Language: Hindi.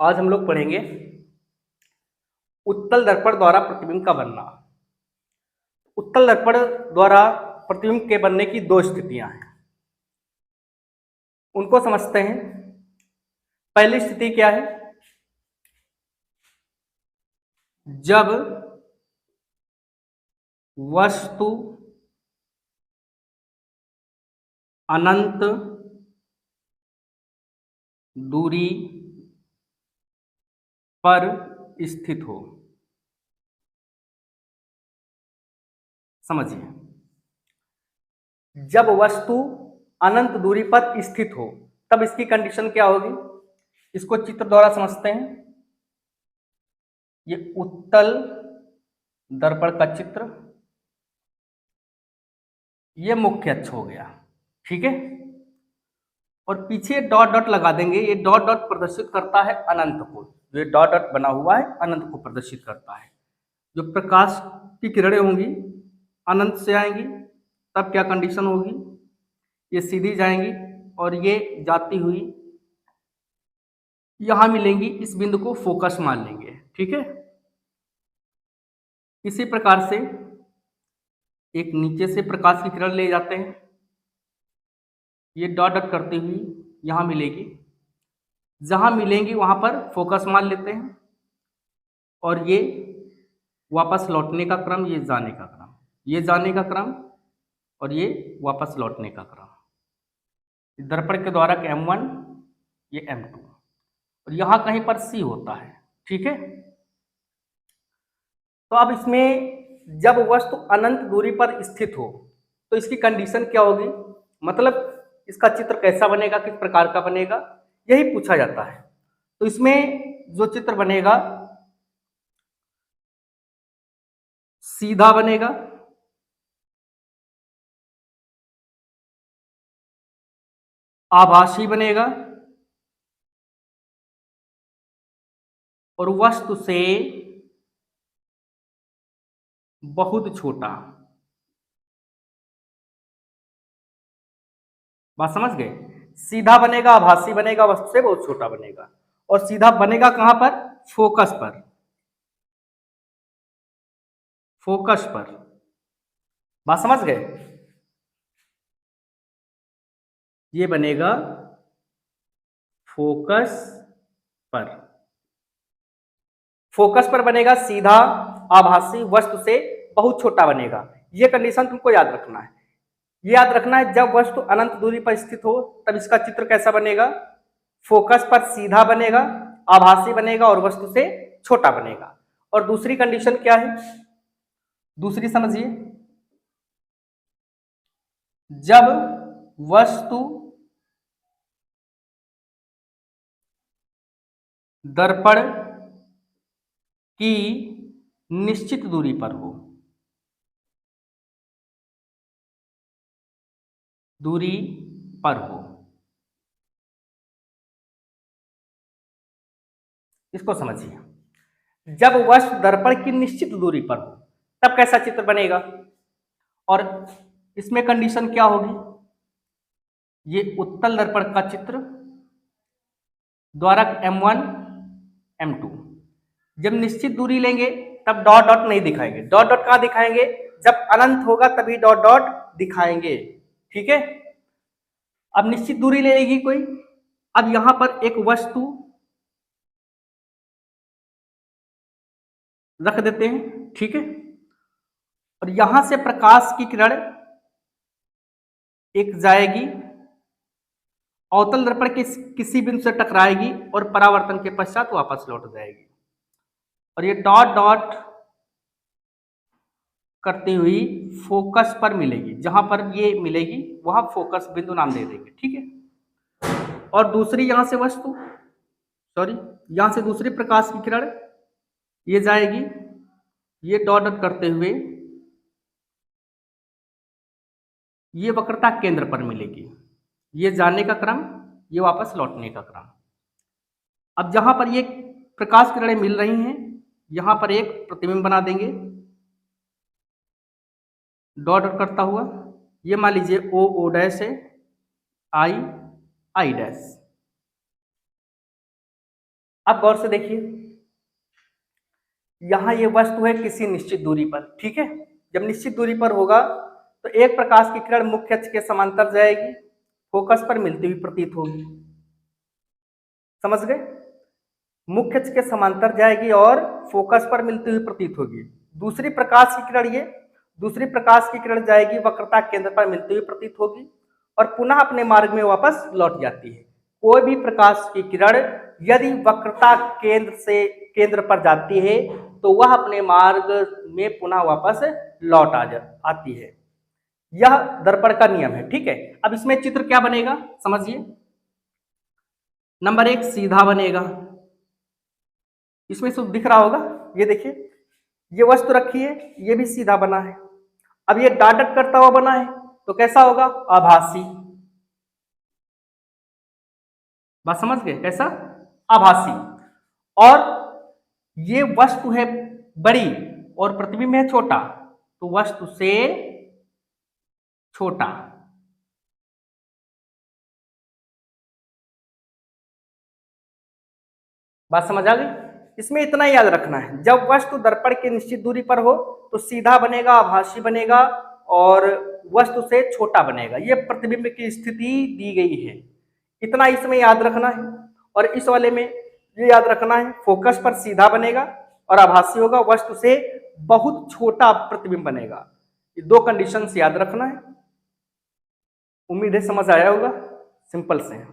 आज हम लोग पढ़ेंगे उत्तल दर्पण द्वारा प्रतिबिंब का बनना। उत्तल दर्पण द्वारा प्रतिबिंब के बनने की दो स्थितियां हैं, उनको समझते हैं। पहली स्थिति क्या है? जब वस्तु अनंत दूरी पर स्थित हो। समझिए, जब वस्तु अनंत दूरी पर स्थित हो तब इसकी कंडीशन क्या होगी, इसको चित्र द्वारा समझते हैं। ये उत्तल दर्पण का चित्र, ये मुख्य अक्ष हो गया, ठीक है। और पीछे डॉट डॉट लगा देंगे। ये डॉट डॉट प्रदर्शित करता है अनंत को। जो डॉट डॉट बना हुआ है अनंत को प्रदर्शित करता है। जो प्रकाश की किरणें होंगी अनंत से आएंगी, तब क्या कंडीशन होगी, ये सीधी जाएंगी और ये जाती हुई यहां मिलेंगी। इस बिंदु को फोकस मान लेंगे, ठीक है। इसी प्रकार से एक नीचे से प्रकाश की किरण ले जाते हैं, ये डॉट डॉट करती हुई यहां मिलेगी। जहां मिलेंगी वहां पर फोकस मान लेते हैं और ये वापस लौटने का क्रम, ये जाने का क्रम, ये जाने का क्रम और ये वापस लौटने का क्रम। दर्पण के द्वारा M1, ये M2 और यहां कहीं पर C होता है, ठीक है। तो अब इसमें जब वस्तु अनंत दूरी पर स्थित हो तो इसकी कंडीशन क्या होगी, मतलब इसका चित्र कैसा बनेगा, किस प्रकार का बनेगा, यही पूछा जाता है। तो इसमें जो चित्र बनेगा सीधा बनेगा, आभासी बनेगा और वस्तु से बहुत छोटा। बात समझ गए? सीधा बनेगा, आभासी बनेगा, वस्तु से बहुत छोटा बनेगा। और सीधा बनेगा कहां पर? फोकस पर, फोकस पर। बात समझ गए? ये बनेगा फोकस पर, फोकस पर बनेगा, सीधा, आभासी, वस्तु से बहुत छोटा बनेगा। ये कंडीशन तुमको याद रखना है। ये याद रखना है, जब वस्तु अनंत दूरी पर स्थित हो तब इसका चित्र कैसा बनेगा, फोकस पर सीधा बनेगा, आभासी बनेगा और वस्तु से छोटा बनेगा। और दूसरी कंडीशन क्या है, दूसरी समझिए, जब वस्तु दर्पण की निश्चित दूरी पर हो, दूरी पर हो, इसको समझिए। जब वस्तु दर्पण की निश्चित दूरी पर हो तब कैसा चित्र बनेगा, और इसमें कंडीशन क्या होगी, ये उत्तल दर्पण का चित्र, द्वारक M1, M2। जब निश्चित दूरी लेंगे तब डॉट डॉट नहीं दिखाएंगे। डॉट डॉट कहां दिखाएंगे, जब अनंत होगा तभी डॉट डॉट दिखाएंगे, ठीक है। अब निश्चित दूरी ले लेगी कोई। अब यहां पर एक वस्तु रख देते हैं, ठीक है। और यहां से प्रकाश की किरण एक जाएगी, अवतल दर्पण के किसी बिंदु से टकराएगी और परावर्तन के पश्चात वापस लौट जाएगी। और ये डॉट डॉट करती हुई फोकस पर मिलेगी। जहां पर ये मिलेगी वहां फोकस बिंदु नाम दे देंगे, ठीक है। और दूसरी यहां से वस्तु, सॉरी, यहां से दूसरी प्रकाश की किरण ये जाएगी, ये डॉट डॉट करते हुए ये वक्रता केंद्र पर मिलेगी। ये जाने का क्रम, ये वापस लौटने का क्रम। अब जहां पर ये प्रकाश किरणें मिल रही हैं यहां पर एक प्रतिबिंब बना देंगे डॉट डॉट करता हुआ। ये मान लीजिए ओ ओ डैश है, आई आई डैश। अब गौर से देखिए, यहां ये वस्तु है किसी निश्चित दूरी पर, ठीक है। जब निश्चित दूरी पर होगा तो एक प्रकाश की किरण मुख्य अक्ष के समांतर जाएगी, फोकस पर मिलती हुई प्रतीत होगी। समझ गए? मुख्य अक्ष के समांतर जाएगी और फोकस पर मिलती हुई प्रतीत होगी। दूसरी प्रकाश की किरण, ये दूसरी प्रकाश की किरण जाएगी, वक्रता केंद्र पर मिलती हुई प्रतीत होगी और पुनः अपने मार्ग में वापस लौट जाती है। कोई भी प्रकाश की किरण यदि वक्रता केंद्र से केंद्र पर जाती है तो वह अपने मार्ग में पुनः वापस लौट आती है। यह दर्पण का नियम है, ठीक है। अब इसमें चित्र क्या बनेगा समझिए। नंबर 1 सीधा बनेगा, इसमें सब दिख रहा होगा, ये देखिए, ये वस्तु रखी है, ये भी सीधा बना है। अब ये डॉट डॉट करता हुआ बना है तो कैसा होगा? आभासी। बात समझ गए? कैसा? आभासी। और ये वस्तु है बड़ी और प्रतिबिंब है छोटा, तो वस्तु से छोटा। बात समझ आ गई? इसमें इतना याद रखना है, जब वस्तु दर्पण की निश्चित दूरी पर हो तो सीधा बनेगा, आभासी बनेगा और वस्तु से छोटा बनेगा। ये प्रतिबिंब की स्थिति दी गई है, इतना इसमें याद रखना है। और इस वाले में ये याद रखना है, फोकस पर सीधा बनेगा और आभासी होगा, वस्तु से बहुत छोटा प्रतिबिंब बनेगा। ये 2 कंडीशंस याद रखना है। उम्मीद है समझ आया होगा, सिंपल से है।